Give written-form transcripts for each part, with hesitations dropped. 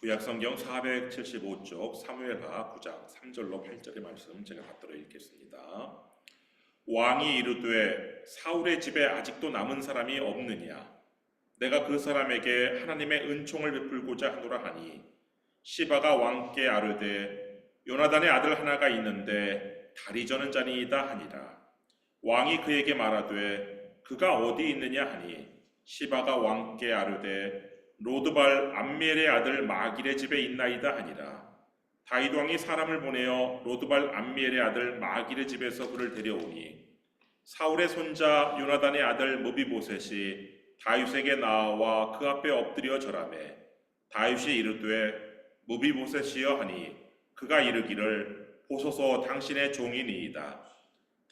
구약성경 475쪽 사무엘하 9장 3절로 8절의 말씀 제가 받들어 읽겠습니다. 왕이 이르되 사울의 집에 아직도 남은 사람이 없느냐? 내가 그 사람에게 하나님의 은총을 베풀고자 하노라 하니 시바가 왕께 아뢰되 요나단의 아들 하나가 있는데 다리 저는 자니이다 하니라. 왕이 그에게 말하되 그가 어디 있느냐 하니 시바가 왕께 아뢰되 로드발 암멜의 아들 마길의 집에 있나이다 하니라. 다윗 왕이 사람을 보내어 로드발 암멜의 아들 마길의 집에서 그를 데려오니 사울의 손자 요나단의 아들 무비보셋이 다윗에게 나와 그 앞에 엎드려 절하매 다윗이 이르되 무비보셋이여 하니 그가 이르기를 보소서 당신의 종이니이다.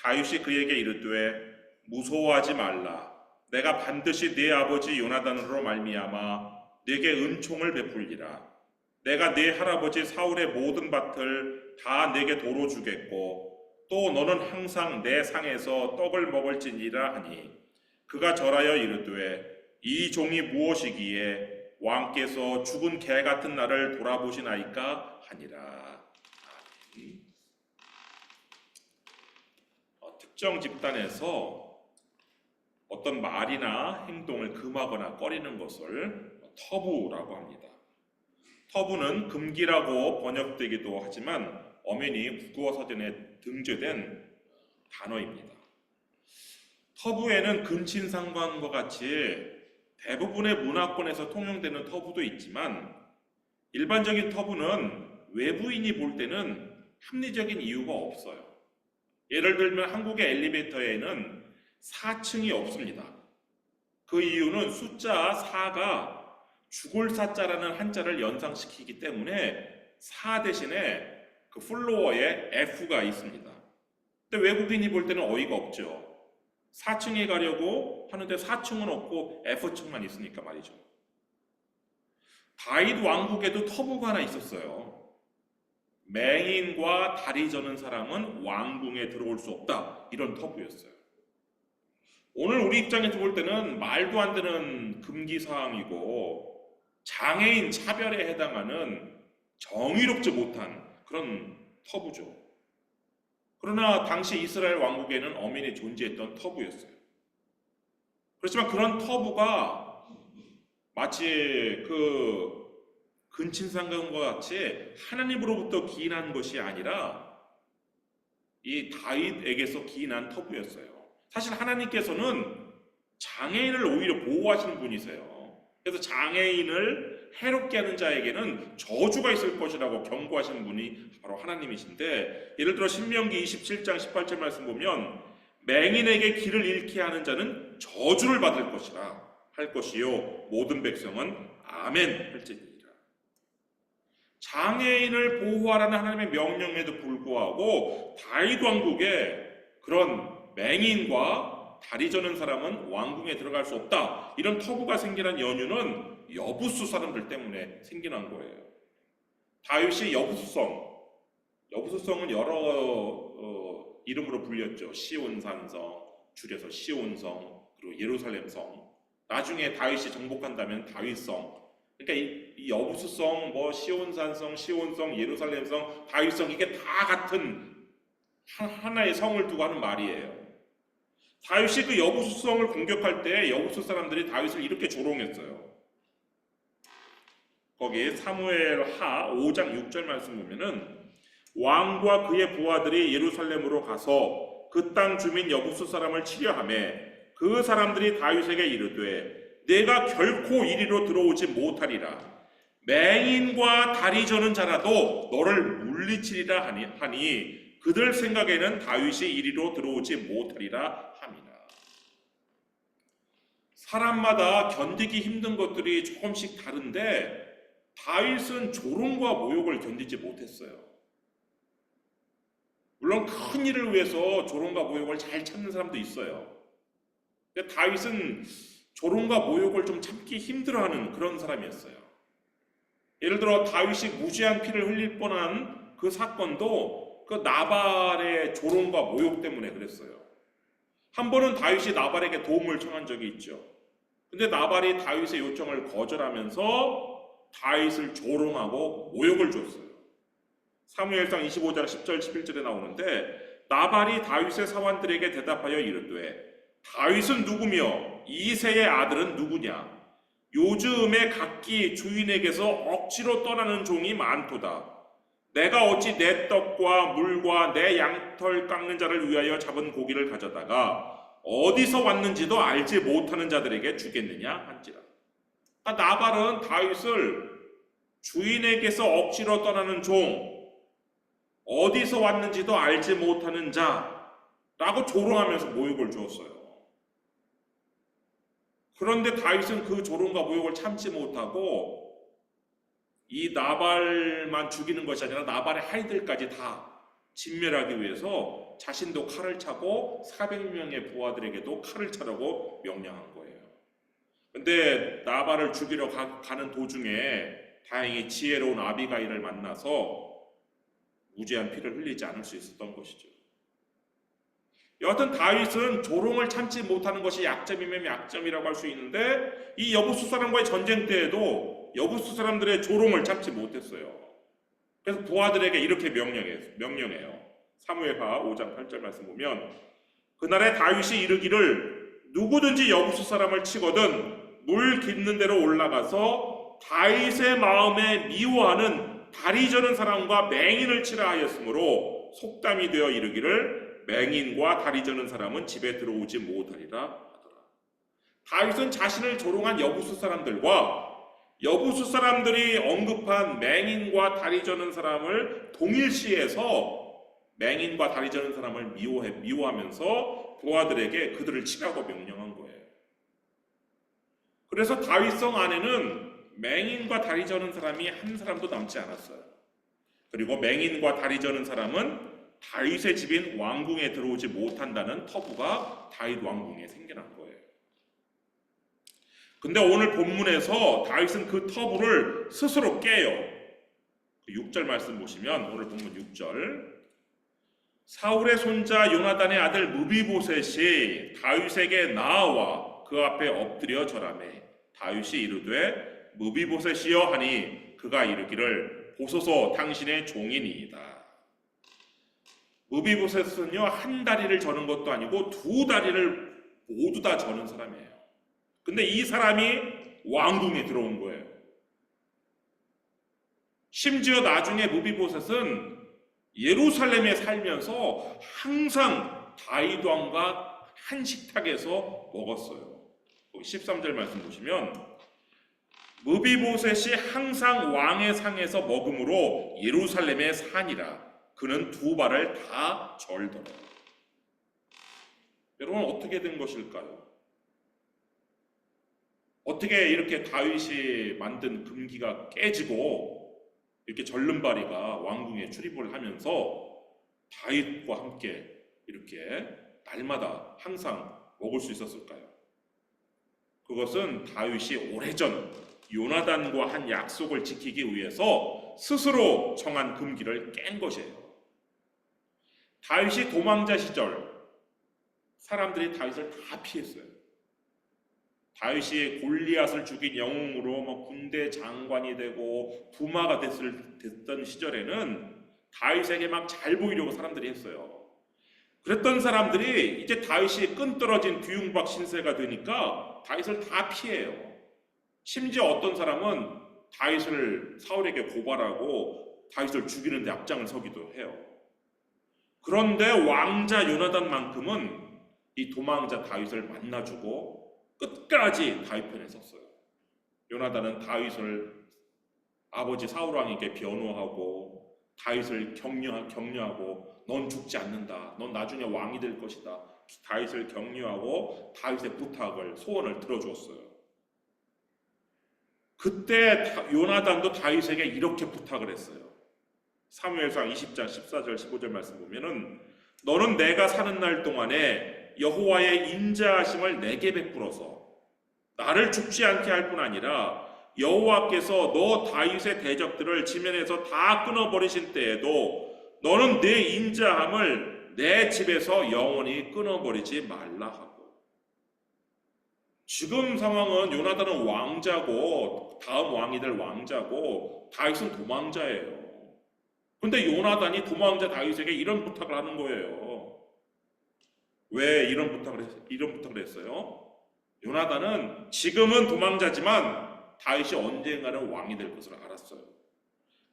다윗이 그에게 이르되 무서워하지 말라. 내가 반드시 네 아버지 요나단으로 말미암아 네게 은총을 베풀리라. 내가 네 할아버지 사울의 모든 밭을 다 네게 도로 주겠고 또 너는 항상 내 상에서 떡을 먹을지니라 하니 그가 절하여 이르되 이 종이 무엇이기에 왕께서 죽은 개 같은 나를 돌아보시나이까 하니라. 특정 집단에서 어떤 말이나 행동을 금하거나 꺼리는 것을 터부라고 합니다. 터부는 금기라고 번역되기도 하지만 엄연히 국어 사전에 등재된 단어입니다. 터부에는 근친상간과 같이 대부분의 문화권에서 통용되는 터부도 있지만 일반적인 터부는 외부인이 볼 때는 합리적인 이유가 없어요. 예를 들면 한국의 엘리베이터에는 4층이 없습니다. 그 이유는 숫자 4가 죽을 사자라는 한자를 연상시키기 때문에 4 대신에 그 플로어에 F가 있습니다. 근데 외국인이 볼 때는 어이가 없죠. 4층에 가려고 하는데 4층은 없고 F층만 있으니까 말이죠. 다윗 왕국에도 터부가 하나 있었어요. 맹인과 다리 저는 사람은 왕궁에 들어올 수 없다. 이런 터부였어요. 오늘 우리 입장에서 볼 때는 말도 안 되는 금기사항이고 장애인 차별에 해당하는 정의롭지 못한 그런 터부죠. 그러나 당시 이스라엘 왕국에는 엄연히 존재했던 터부였어요. 그렇지만 그런 터부가 마치 그 근친상간과 같이 하나님으로부터 기인한 것이 아니라 이 다윗에게서 기인한 터부였어요. 사실 하나님께서는 장애인을 오히려 보호하시는 분이세요. 그래서 장애인을 해롭게 하는 자에게는 저주가 있을 것이라고 경고하시는 분이 바로 하나님이신데, 예를 들어 신명기 27장 18절 말씀 보면 맹인에게 길을 잃게 하는 자는 저주를 받을 것이라 할 것이요 모든 백성은 아멘 할지니라. 장애인을 보호하라는 하나님의 명령에도 불구하고 다윗 왕국에 그런 맹인과 다리 저는 사람은 왕궁에 들어갈 수 없다, 이런 터부가 생기는 연유는 여부수 사람들 때문에 생겨난 거예요. 다윗이 여부수성은 여러 이름으로 불렸죠. 시온산성, 줄여서 시온성, 그리고 예루살렘성. 나중에 다윗이 정복한다면 다윗성. 그러니까 이 여부수성, 시온산성, 시온성, 예루살렘성, 다윗성, 이게 다 같은 하나의 성을 두고 하는 말이에요. 다윗이 그 여부수성을 공격할 때 여부수 사람들이 다윗을 이렇게 조롱했어요. 거기 사무엘하 5장 6절 말씀 보면은 왕과 그의 부하들이 예루살렘으로 가서 그 땅 주민 여부수 사람을 치려하매 그 사람들이 다윗에게 이르되 내가 결코 이리로 들어오지 못하리라. 맹인과 다리 저는 자라도 너를 물리치리라 하니 그들 생각에는 다윗이 이리로 들어오지 못하리라 함이라. 사람마다 견디기 힘든 것들이 조금씩 다른데 다윗은 조롱과 모욕을 견디지 못했어요. 물론 큰 일을 위해서 조롱과 모욕을 잘 참는 사람도 있어요. 근데 다윗은 조롱과 모욕을 좀 참기 힘들어하는 그런 사람이었어요. 예를 들어 다윗이 무죄한 피를 흘릴 뻔한 그 사건도 그 나발의 조롱과 모욕 때문에 그랬어요. 한 번은 다윗이 나발에게 도움을 청한 적이 있죠. 근데 나발이 다윗의 요청을 거절하면서 다윗을 조롱하고 모욕을 줬어요. 사무엘상 25장 10절 11절에 나오는데 나발이 다윗의 사환들에게 대답하여 이르되 다윗은 누구며 이새의 아들은 누구냐? 요즘에 각기 주인에게서 억지로 떠나는 종이 많도다. 내가 어찌 내 떡과 물과 내 양털 깎는 자를 위하여 잡은 고기를 가져다가 어디서 왔는지도 알지 못하는 자들에게 주겠느냐 한지라. 나발은 다윗을 주인에게서 억지로 떠나는 종, 어디서 왔는지도 알지 못하는 자라고 조롱하면서 모욕을 주었어요. 그런데 다윗은 그 조롱과 모욕을 참지 못하고 이 나발만 죽이는 것이 아니라 나발의 아이들까지 다 진멸하기 위해서 자신도 칼을 차고 400명의 부하들에게도 칼을 차라고 명령한 거예요. 근데 나발을 죽이러 가는 도중에 다행히 지혜로운 아비가일을 만나서 무죄한 피를 흘리지 않을 수 있었던 것이죠. 여하튼 다윗은 조롱을 참지 못하는 것이 약점이면 약점이라고 할 수 있는데 이 여부수 사람과의 전쟁 때에도 여부수 사람들의 조롱을 참지 못했어요. 그래서 부하들에게 이렇게 명령해요. 사무엘하 5장 8절 말씀 보면 그날에 다윗이 이르기를 누구든지 여부수 사람을 치거든 물 깊는 데로 올라가서 다윗의 마음에 미워하는 다리 저는 사람과 맹인을 치라 하였으므로 속담이 되어 이르기를 맹인과 다리 저는 사람은 집에 들어오지 못하리라 하더라. 다윗은 자신을 조롱한 여부수 사람들과 여부수 사람들이 언급한 맹인과 다리 저는 사람을 동일시해서 맹인과 다리 저는 사람을 미워하면서 부하들에게 그들을 치라고 명령한 거예요. 그래서 다윗성 안에는 맹인과 다리 저는 사람이 한 사람도 남지 않았어요. 그리고 맹인과 다리 저는 사람은 다윗의 집인 왕궁에 들어오지 못한다는 터부가 다윗 왕궁에 생겨난 거예요. 근데 오늘 본문에서 다윗은 그 터부를 스스로 깨요. 6절 말씀 보시면 오늘 본문 6절 사울의 손자 요나단의 아들 무비보셋이 다윗에게 나아와 그 앞에 엎드려 절하매 다윗이 이르되 무비보셋이여 하니 그가 이르기를 보소서 당신의 종이니이다. 무비보셋은요 한 다리를 저는 것도 아니고 두 다리를 모두 다 저는 사람이에요. 근데 이 사람이 왕궁에 들어온 거예요. 심지어 나중에 무비보셋은 예루살렘에 살면서 항상 다윗 왕과 한 식탁에서 먹었어요. 13절 말씀 보시면 무비보셋이 항상 왕의 상에서 먹음으로 예루살렘에 사니라. 그는 두 발을 다 절더라. 여러분 어떻게 된 것일까요? 어떻게 이렇게 다윗이 만든 금기가 깨지고 이렇게 절름발이가 왕궁에 출입을 하면서 다윗과 함께 이렇게 날마다 항상 먹을 수 있었을까요? 그것은 다윗이 오래전 요나단과 한 약속을 지키기 위해서 스스로 정한 금기를 깬 것이에요. 다윗이 도망자 시절 사람들이 다윗을 다 피했어요. 다윗이 골리앗을 죽인 영웅으로 군대 장관이 되고 부마가 됐던 시절에는 다윗에게 막 잘 보이려고 사람들이 했어요. 그랬던 사람들이 이제 다윗이 끈떨어진 뒤움박 신세가 되니까 다윗을 다 피해요. 심지어 어떤 사람은 다윗을 사울에게 고발하고 다윗을 죽이는 데 앞장을 서기도 해요. 그런데 왕자 요나단만큼은 이 도망자 다윗을 만나주고 끝까지 다윗 편에 섰어요. 요나단은 다윗을 아버지 사울 왕에게 변호하고 다윗을 격려하고 넌 죽지 않는다. 넌 나중에 왕이 될 것이다. 다윗을 격려하고 다윗의 부탁을 소원을 들어주었어요. 그때 요나단도 다윗에게 이렇게 부탁을 했어요. 사무엘상 20장 14절 15절 말씀 보면은 너는 내가 사는 날 동안에 여호와의 인자하심을 내게 베풀어서 나를 죽지 않게 할 뿐 아니라 여호와께서 너 다윗의 대적들을 지면에서 다 끊어버리신 때에도 너는 내 인자함을 내 집에서 영원히 끊어버리지 말라 하고. 지금 상황은 요나단은 왕자고 다음 왕이 될 왕자고 다윗은 도망자예요. 근데 요나단이 도망자 다윗에게 이런 부탁을 하는 거예요. 왜 이런 부탁을 했어요? 요나단은 지금은 도망자지만 다윗이 언젠가는 왕이 될 것을 알았어요.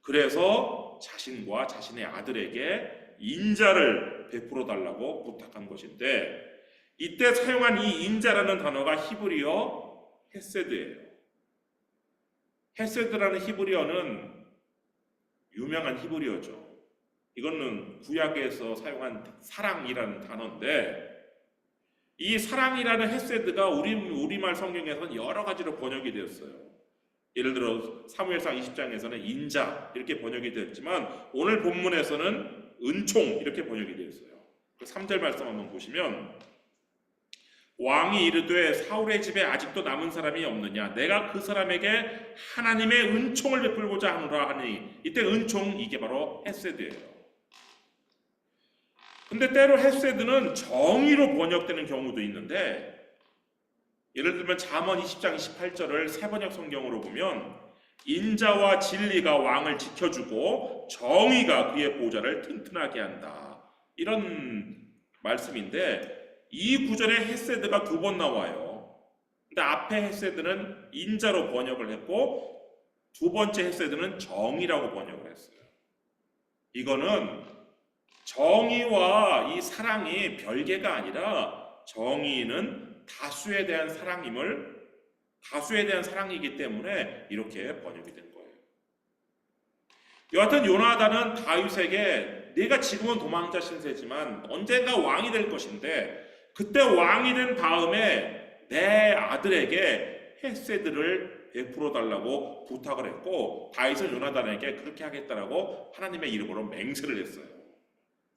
그래서 자신과 자신의 아들에게 인자를 베풀어 달라고 부탁한 것인데, 이때 사용한 이 인자라는 단어가 히브리어 헤세드예요. 헤세드라는 히브리어는 유명한 히브리어죠. 이거는 구약에서 사용한 사랑이라는 단어인데, 이 사랑이라는 헤세드가 우리말 성경에서는 여러 가지로 번역이 되었어요. 예를 들어 사무엘상 20장에서는 인자 이렇게 번역이 되었지만, 오늘 본문에서는 은총 이렇게 번역이 되었어요. 3절 말씀 한번 보시면, 왕이 이르되 사울의 집에 아직도 남은 사람이 없느냐, 내가 그 사람에게 하나님의 은총을 베풀고자 하노라 하니, 이때 은총, 이게 바로 헤세드예요. 근데 때로 헤세드는 정의로 번역되는 경우도 있는데, 예를 들면 잠언 20장 28절을 새번역 성경으로 보면 인자와 진리가 왕을 지켜주고 정의가 그의 보좌를 튼튼하게 한다, 이런 말씀인데, 이 구절에 헤세드가 2번 나와요. 근데 앞에 헤세드는 인자로 번역을 했고, 두 번째 헤세드는 정의라고 번역을 했어요. 이거는 정의와 이 사랑이 별개가 아니라, 정의는 다수에 대한 사랑이기 때문에 이렇게 번역이 된 거예요. 여하튼 요나단은 다윗에게 네가 지금은 도망자 신세지만 언젠가 왕이 될 것인데, 그때 왕이 된 다음에 내 아들에게 헤세드를 베풀어 달라고 부탁을 했고, 다윗은 요나단에게 그렇게 하겠다라고 하나님의 이름으로 맹세를 했어요.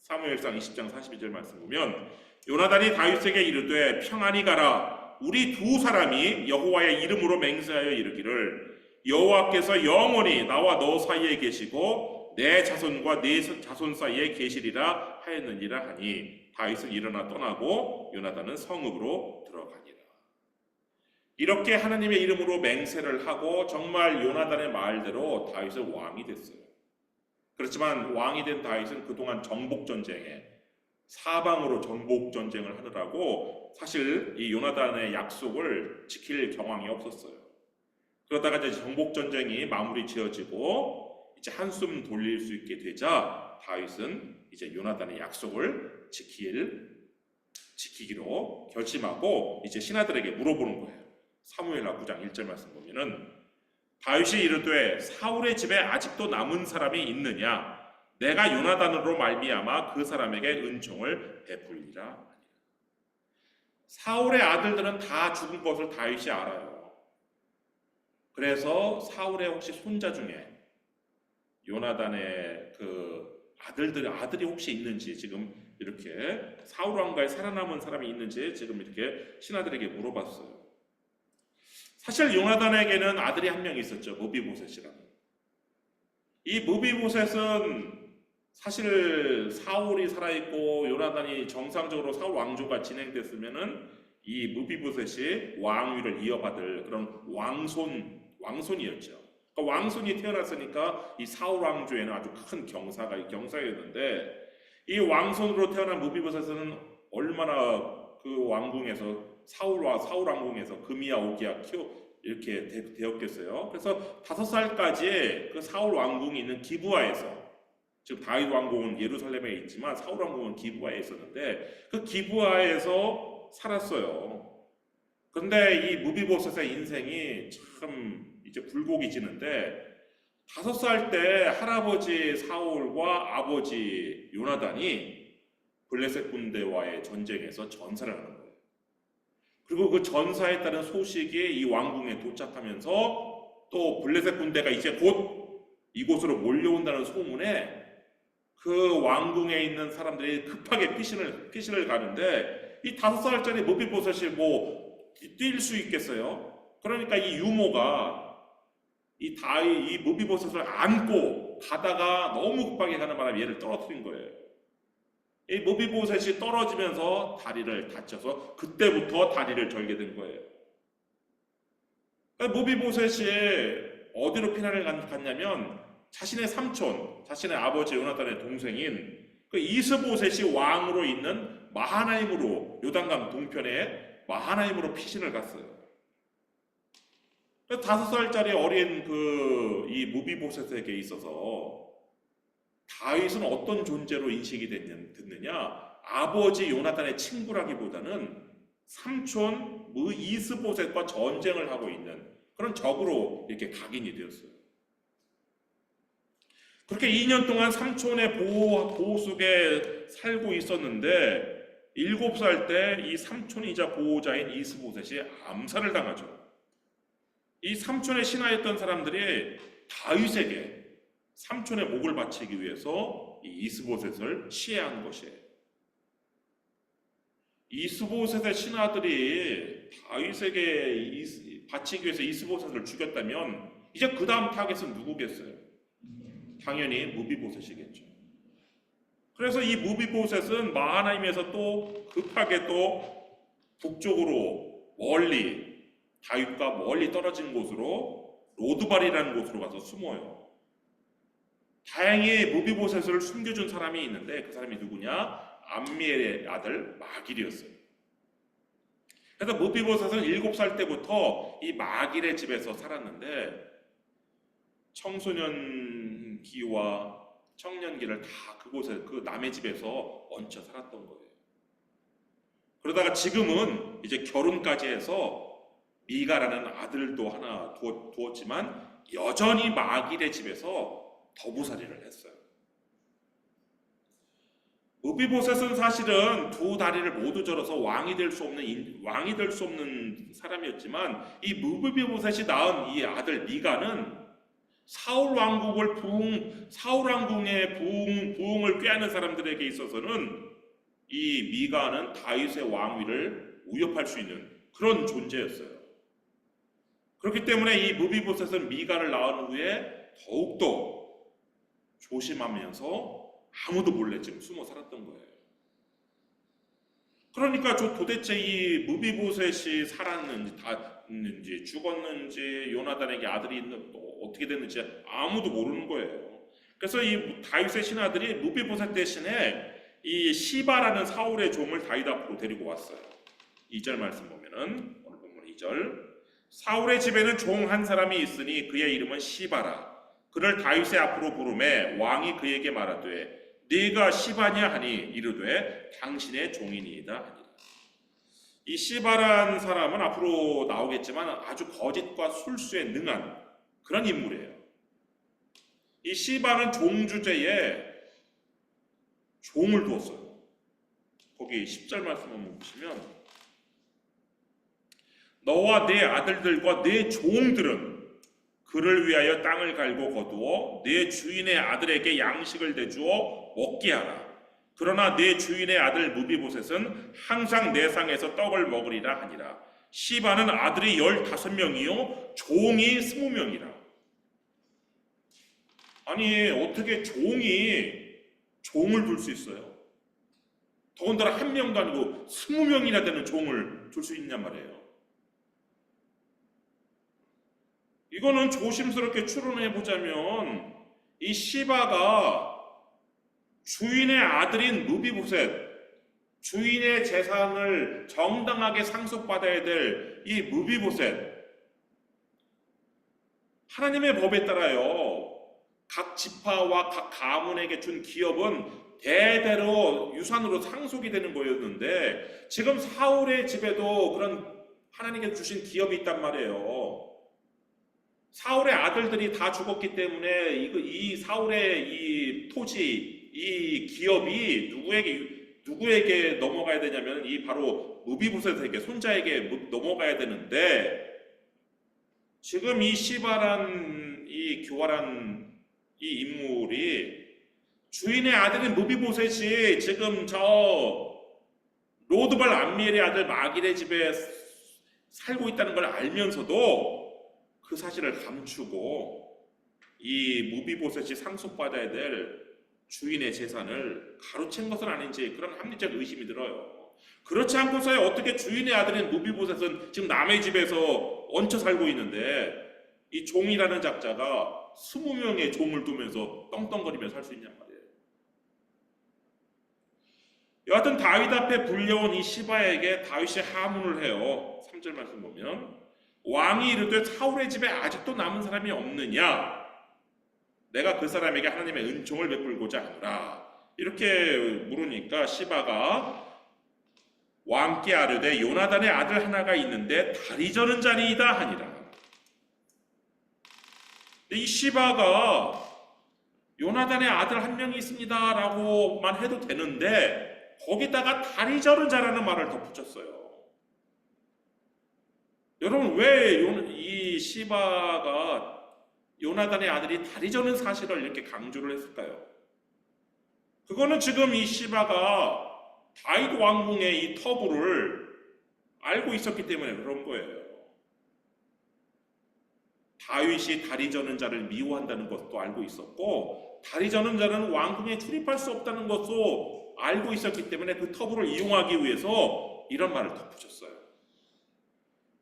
사무엘상 20장 42절 말씀 보면, 요나단이 다윗에게 이르되 평안히 가라, 우리 두 사람이 여호와의 이름으로 맹세하여 이르기를 여호와께서 영원히 나와 너 사이에 계시고 내 자손과 네 자손 사이에 계시리라 하였느니라 하니, 다윗은 일어나 떠나고 요나단은 성읍으로 들어가니라. 이렇게 하나님의 이름으로 맹세를 하고 정말 요나단의 말대로 다윗은 왕이 됐어요. 그렇지만 왕이 된 다윗은 그동안 정복전쟁에 사방으로 정복전쟁을 하느라고 사실 이 요나단의 약속을 지킬 경황이 없었어요. 그러다가 이제 정복전쟁이 마무리 지어지고 이제 한숨 돌릴 수 있게 되자 다윗은 이제 요나단의 약속을 지키기로 결심하고 이제 신하들에게 물어보는 거예요. 사무엘하 9장 1절 말씀 보면은, 다윗이 이르되 사울의 집에 아직도 남은 사람이 있느냐, 내가 요나단으로 말미암아 그 사람에게 은총을 베풀리라. 사울의 아들들은 다 죽은 것을 다윗이 알아요. 그래서 사울의 혹시 손자 중에 요나단의 그 아들이 혹시 있는지, 지금 이렇게 사울 왕가에 살아남은 사람이 있는지 지금 이렇게 신하들에게 물어봤어요. 사실 요나단에게는 아들이 한 명 있었죠. 무비보셋이라는. 이 무비보셋은 사실 사울이 살아있고 요나단이 정상적으로 사울 왕조가 진행됐으면은 이 무비보셋이 왕위를 이어받을 그런 왕손이었죠. 그러니까 왕손이 태어났으니까 이 사울 왕조에는 아주 큰 경사였는데, 이 왕손으로 태어난 무비보셋은 얼마나 그 왕궁에서 사울 왕궁에서 금이야 오기야 이렇게 되었겠어요. 그래서 5살까지 그 사울 왕궁이 있는 기브아에서, 지금 다윗 왕궁은 예루살렘에 있지만 사울 왕궁은 기브아에 있었는데 그 기브아에서 살았어요. 그런데 이 무비보셋의 인생이 참 이제 굴곡이지는데, 5살 때 할아버지 사울과 아버지 요나단이 블레셋 군대와의 전쟁에서 전사를 하는 거예요. 그리고 그 전사에 따른 소식이 이 왕궁에 도착하면서 또 블레셋 군대가 이제 곧 이곳으로 몰려온다는 소문에 그 왕궁에 있는 사람들이 급하게 피신을 가는데, 이 5살짜리 무비보셋이 뭐 뛸 수 있겠어요? 그러니까 이 유모가 이 무비보셋을 안고 가다가 너무 급하게 가는 바람에 얘를 떨어뜨린 거예요. 이 무비보셋이 떨어지면서 다리를 다쳐서 그때부터 다리를 절게 된 거예요. 무비보셋이 어디로 피난을 갔냐면 자신의 삼촌, 자신의 아버지 요나단의 동생인 그 이스보셋이 왕으로 있는 마하나임으로, 요단강 동편에 마하나임으로 피신을 갔어요. 5살짜리 어린 이 무비보셋에게 있어서 다윗은 어떤 존재로 인식이 됐느냐? 아버지 요나단의 친구라기보다는 삼촌 이스보셋과 전쟁을 하고 있는 그런 적으로 이렇게 각인이 되었어요. 그렇게 2년 동안 삼촌의 보호 속에 살고 있었는데 7살 때 이 삼촌이자 보호자인 이스보셋이 암살을 당하죠. 이 삼촌의 신하였던 사람들이 다윗에게 삼촌의 목을 바치기 위해서 이 이스보셋을 시해한 것이에요. 이스보셋의 신하들이 다윗에게 바치기 위해서 이스보셋을 죽였다면 이제 그 다음 타겟은 누구겠어요? 당연히 무비보셋이겠죠. 그래서 이 무비보셋은 마하나임에서 또 급하게 또 북쪽으로 멀리 다윗과 멀리 떨어진 곳으로 로드발이라는 곳으로 가서 숨어요. 다행히 무비보셋을 숨겨준 사람이 있는데 그 사람이 누구냐? 암미엘의 아들 마길이었어요. 그래서 무비보셋은 7살 때부터 이 마길의 집에서 살았는데 청소년기와 청년기를 다 그곳에 그 남의 집에서 얹혀 살았던 거예요. 그러다가 지금은 이제 결혼까지 해서 미가라는 아들도 하나 두었지만 여전히 마길의 집에서 더부살이를 했어요. 무비보셋은 사실은 두 다리를 모두 절어서 왕이 될 수 없는 사람이었지만 이 무비보셋이 낳은 이 아들 미가는 사울 왕궁의 부흥을 꾀하는 사람들에게 있어서는 이 미가는 다윗의 왕위를 위협할 수 있는 그런 존재였어요. 그렇기 때문에 이 무비보셋은 미가를 낳은 후에 더욱더 조심하면서 아무도 몰래 지금 숨어 살았던 거예요. 그러니까 도대체 이 무비보셋이 살았는지 죽었는지 요나단에게 아들이 있는 또 어떻게 됐는지 아무도 모르는 거예요. 그래서 이 다윗의 신하들이 무비보셋 대신에 이 시바라는 사울의 종을 다윗 앞으로 데리고 왔어요. 2절 말씀 보면은 오늘 본문 2절 사울의 집에는 종 한 사람이 있으니 그의 이름은 시바라. 그를 다윗의 앞으로 부르매 왕이 그에게 말하되 네가 시바냐 하니 이르되 당신의 종이니이다 하니라. 이 시바라는 사람은 앞으로 나오겠지만 아주 거짓과 술수에 능한 그런 인물이에요. 이 시바는 종 주제에 종을 두었어요. 거기 10절 말씀 한번 보시면 너와 네 아들들과 네 종들은 그를 위하여 땅을 갈고 거두어 네 주인의 아들에게 양식을 대주어 먹게 하라. 그러나 네 주인의 아들 무비보셋은 항상 내 상에서 떡을 먹으리라 하니라. 시바는 아들이 15명이요 종이 20명이라. 아니 어떻게 종을 둘 수 있어요? 더군다나 한 명도 아니고 20명이나 되는 종을 둘 수 있냔 말이에요. 이거는 조심스럽게 추론해 보자면 이 시바가 주인의 아들인 무비보셋, 주인의 재산을 정당하게 상속받아야 될 이 무비보셋, 하나님의 법에 따라요 각 지파와 각 가문에게 준 기업은 대대로 유산으로 상속이 되는 거였는데 지금 사울의 집에도 그런 하나님께 주신 기업이 있단 말이에요. 사울의 아들들이 다 죽었기 때문에 이 사울의 이 토지, 이 기업이 누구에게 넘어가야 되냐면 이 바로 무비보셋에게 손자에게 넘어가야 되는데 지금 이 시바란 이 교활한 이 인물이 주인의 아들인 무비보셋이 지금 저 로드발 암미엘의 아들 마길의 집에 살고 있다는 걸 알면서도 그 사실을 감추고 이 무비보셋이 상속받아야 될 주인의 재산을 가로챈 것은 아닌지 그런 합리적 의심이 들어요. 그렇지 않고서야 어떻게 주인의 아들인 무비보셋은 지금 남의 집에서 얹혀 살고 있는데 이 종이라는 작자가 20명의 종을 두면서 떵떵거리며 살 수 있냔 말이에요. 여하튼 다윗 앞에 불려온 이 시바에게 다윗이 하문을 해요. 3절 말씀 보면 왕이 이르되 사울의 집에 아직도 남은 사람이 없느냐? 내가 그 사람에게 하나님의 은총을 베풀고자 하노라. 이렇게 물으니까 시바가 왕께 아뢰되 요나단의 아들 하나가 있는데 다리 저는 자니이다 하니라. 이 시바가 요나단의 아들 한 명이 있습니다 라고만 해도 되는데 거기다가 다리 저는 자라는 말을 덧붙였어요. 여러분, 왜 이 시바가 요나단의 아들이 다리 저는 사실을 이렇게 강조를 했을까요? 그거는 지금 이 시바가 다윗 왕궁의 이 터부를 알고 있었기 때문에 그런 거예요. 다윗이 다리 저는 자를 미워한다는 것도 알고 있었고 다리 저는 자는 왕궁에 출입할 수 없다는 것도 알고 있었기 때문에 그 터부를 이용하기 위해서 이런 말을 덧붙였어요.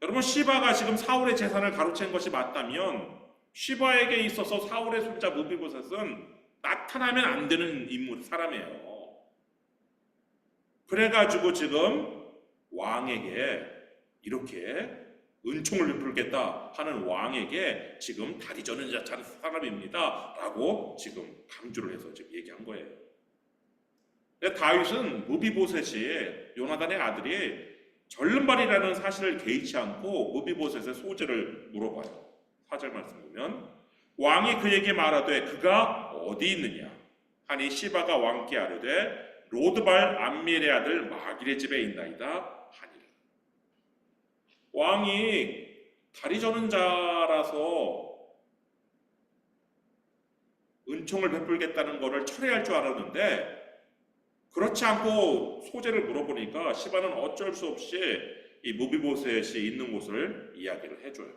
여러분, 시바가 지금 사울의 재산을 가로챈 것이 맞다면 시바에게 있어서 사울의 손자 무비보셋은 나타나면 안 되는 인물, 사람이에요. 그래가지고 지금 왕에게 이렇게 은총을 베풀겠다 하는 왕에게 지금 다리 저는 사람입니다 라고 지금 강조를 해서 지금 얘기한 거예요. 다윗은 무비보셋이 요나단의 아들이 절름발이라는 사실을 개의치 않고 무비보셋의 소재를 물어봐요. 4절 말씀 보면 왕이 그에게 말하되 그가 어디 있느냐 하니 시바가 왕께 아뢰되 로드발 암미엘의 아들 마길의 집에 있나이다 하니라. 왕이 다리 저는 자라서 은총을 베풀겠다는 것을 철회할 줄 알았는데 그렇지 않고 소재를 물어보니까 시바는 어쩔 수 없이 이 무비보셋이 있는 곳을 이야기를 해줘요.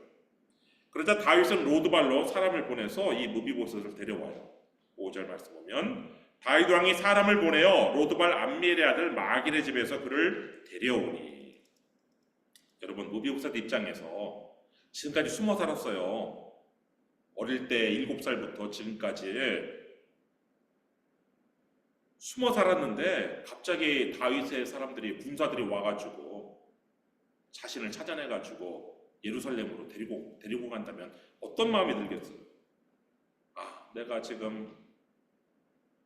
그러자 다윗은 로드발로 사람을 보내서 이 무비보셋을 데려와요. 5절 말씀 보면 다윗 왕이 사람을 보내어 로드발 암미엘의 아들 마길의 집에서 그를 데려오니. 여러분, 무비보셋 입장에서 지금까지 숨어 살았어요. 어릴 때 7살부터 지금까지 숨어 살았는데 갑자기 다윗의 사람들이 군사들이 와가지고 자신을 찾아내가지고 예루살렘으로 데리고 간다면 어떤 마음이 들겠어요? 내가 지금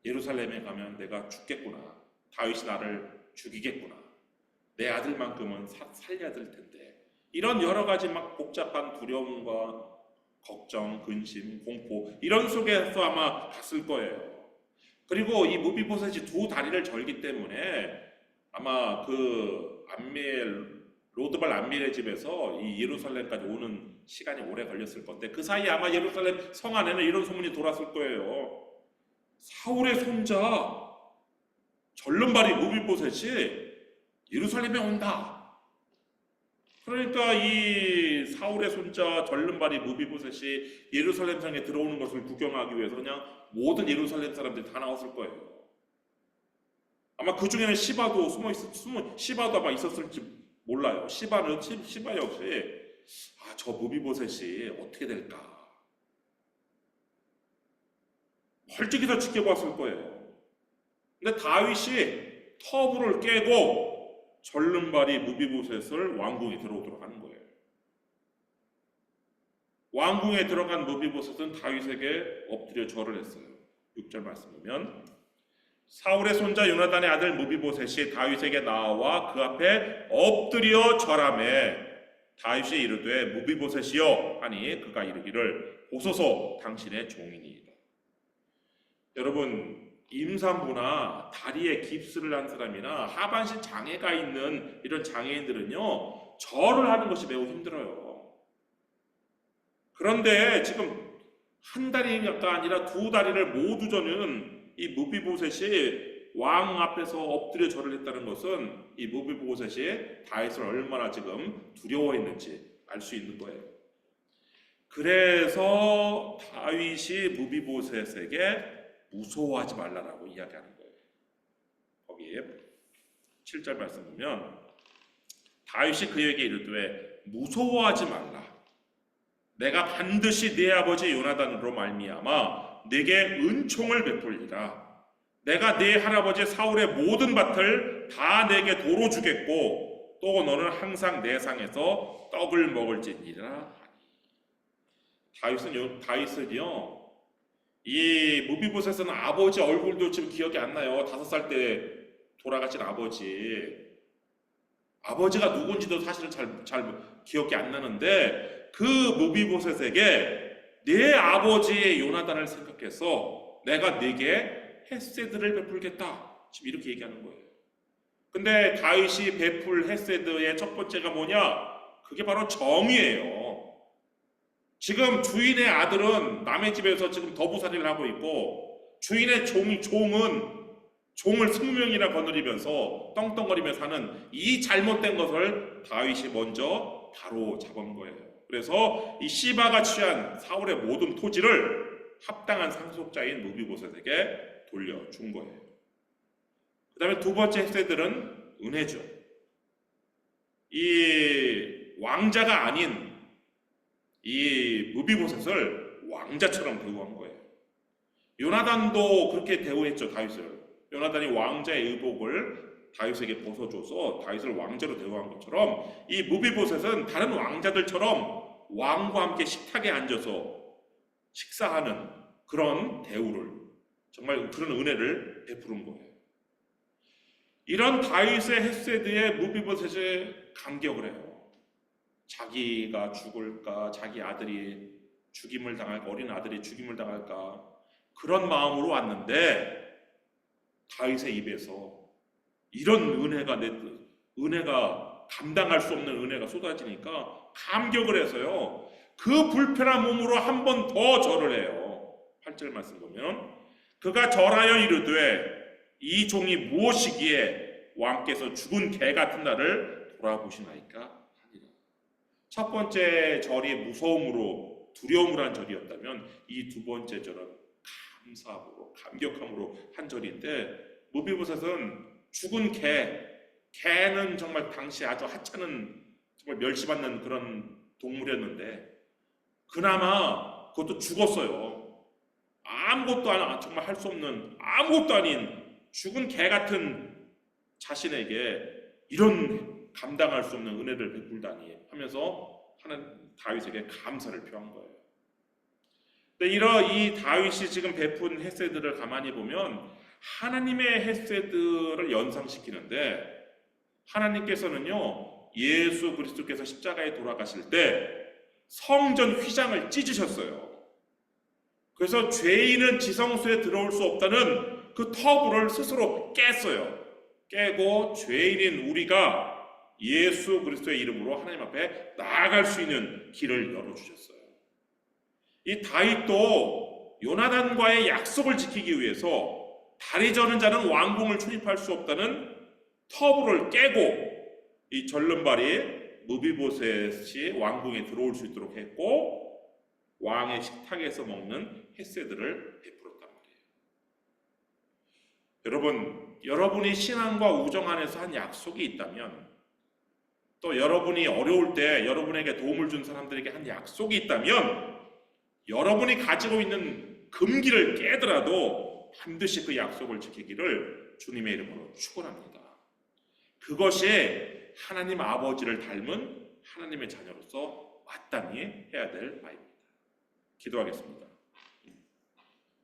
예루살렘에 가면 내가 죽겠구나. 다윗이 나를 죽이겠구나. 내 아들만큼은 살려야 될 텐데. 이런 여러 가지 막 복잡한 두려움과 걱정, 근심, 공포 이런 속에서 아마 갔을 거예요. 그리고 이 무비보셋이 두 다리를 절기 때문에 아마 그 로드발 암미엘의 집에서 이 예루살렘까지 오는 시간이 오래 걸렸을 건데 그 사이에 아마 예루살렘 성 안에는 이런 소문이 돌았을 거예요. 사울의 손자 절름발이 무비보셋이 예루살렘에 온다. 그러니까 이 사울의 손자 절름발이 무비보셋이 예루살렘 성에 들어오는 것을 구경하기 위해서 그냥 모든 예루살렘 사람들이 다 나왔을 거예요. 아마 그 중에는 시바도 아마 있었을지 몰라요. 시바 역시 저 무비보셋이 어떻게 될까? 헐찍이서 지켜봤을 거예요. 근데 다윗이 터부를 깨고 절름발이 무비보셋을 왕궁에 들어오도록 하는 거예요. 왕궁에 들어간 무비보셋은 다윗에게 엎드려 절을 했어요. 6절 말씀 보면 사울의 손자 요나단의 아들 무비보셋이 다윗에게 나와 그 앞에 엎드려 절하매 다윗이 이르되 무비보셋이여 하니 그가 이르기를 보소서 당신의 종이니이다. 여러분, 임산부나 다리에 깁스를 한 사람이나 하반신 장애가 있는 이런 장애인들은요 절을 하는 것이 매우 힘들어요. 그런데 지금 한 다리가 아니라 두 다리를 모두 저는 이 무비보셋이 왕 앞에서 엎드려 절을 했다는 것은 이 무비보셋이 다윗을 얼마나 지금 두려워했는지 알 수 있는 거예요. 그래서 다윗이 무비보셋에게 무서워하지 말라라고 이야기하는 거예요. 거기에 7절 말씀 보면 다윗이 그에게 이르되 무서워하지 말라. 내가 반드시 네 아버지 요나단으로 말미암아 네게 은총을 베풀리라. 내가 네 할아버지 사울의 모든 밭을 다 내게 도로 주겠고 또 너는 항상 내 상에서 떡을 먹을지니라. 다윗은요 이 무비보셋은 아버지 얼굴도 지금 기억이 안 나요. 5살 때 돌아가신 아버지가 누군지도 사실은 잘 기억이 안 나는데 그 무비보셋에게 내 아버지의 요나단을 생각해서 내가 네게 헤세드를 베풀겠다. 지금 이렇게 얘기하는 거예요. 근데 다윗이 베풀 헤세드의 첫 번째가 뭐냐? 그게 바로 정의예요. 지금 주인의 아들은 남의 집에서 지금 더부살이를 하고 있고 주인의 종을 20명이나 거느리면서 떵떵거리며 사는 이 잘못된 것을 다윗이 먼저 바로 잡은 거예요. 그래서 이 시바가 취한 사울의 모든 토지를 합당한 상속자인 무비보셋에게 돌려준 거예요. 그 다음에 두 번째 헤세드는 은혜죠. 이 왕자가 아닌 이 무비보셋을 왕자처럼 대우한 거예요. 요나단도 그렇게 대우했죠, 다윗을. 요나단이 왕자의 의복을 다윗에게 벗어줘서 다윗을 왕자로 대우한 것처럼 이 무비보셋은 다른 왕자들처럼 왕과 함께 식탁에 앉아서 식사하는 그런 대우를, 정말 그런 은혜를 베푸는 거예요. 이런 다윗의 헤세드에 무비보셋이 감격을 해요. 자기가 죽을까, 자기 아들이 죽임을 당할까, 어린 아들이 죽임을 당할까, 그런 마음으로 왔는데 다윗의 입에서 이런 은혜가 감당할 수 없는 은혜가 쏟아지니까 감격을 해서요, 그 불편한 몸으로 한 번 더 절을 해요. 8절 말씀 보면 그가 절하여 이르되 이 종이 무엇이기에 왕께서 죽은 개 같은 나를 돌아보시나이까 하니라. 첫 번째 절이 무서움으로 두려움으로 한 절이었다면 이 두 번째 절은 감사함으로 감격함으로 한 절인데, 무비보셋은 죽은 개는 정말 당시 아주 하찮은 정말 멸시받는 그런 동물이었는데 그나마 그것도 죽었어요. 아무것도 정말 할 수 없는 아무것도 아닌 죽은 개 같은 자신에게 이런 감당할 수 없는 은혜를 베풀다니 하면서 하나님 다윗에게 감사를 표한 거예요. 근데 이 다윗이 지금 베푼 헤세드를 가만히 보면 하나님의 헤세드를 연상시키는데, 하나님께서는요 예수 그리스도께서 십자가에 돌아가실 때 성전 휘장을 찢으셨어요. 그래서 죄인은 지성소에 들어올 수 없다는 그 터부를 스스로 깼어요. 깨고 죄인인 우리가 예수 그리스도의 이름으로 하나님 앞에 나아갈 수 있는 길을 열어주셨어요. 이 다윗도 요나단과의 약속을 지키기 위해서 다리 저는 자는 왕궁을 출입할 수 없다는 터부를 깨고 이 절름발이 무비보셋이 왕궁에 들어올 수 있도록 했고 왕의 식탁에서 먹는 헤세드를 베풀었단 말이에요. 여러분이 신앙과 우정 안에서 한 약속이 있다면, 또 여러분이 어려울 때 여러분에게 도움을 준 사람들에게 한 약속이 있다면, 여러분이 가지고 있는 금기를 깨더라도 반드시 그 약속을 지키기를 주님의 이름으로 축원합니다. 그것이 하나님 아버지를 닮은 하나님의 자녀로서 마땅히 해야 될 바입니다. 기도하겠습니다.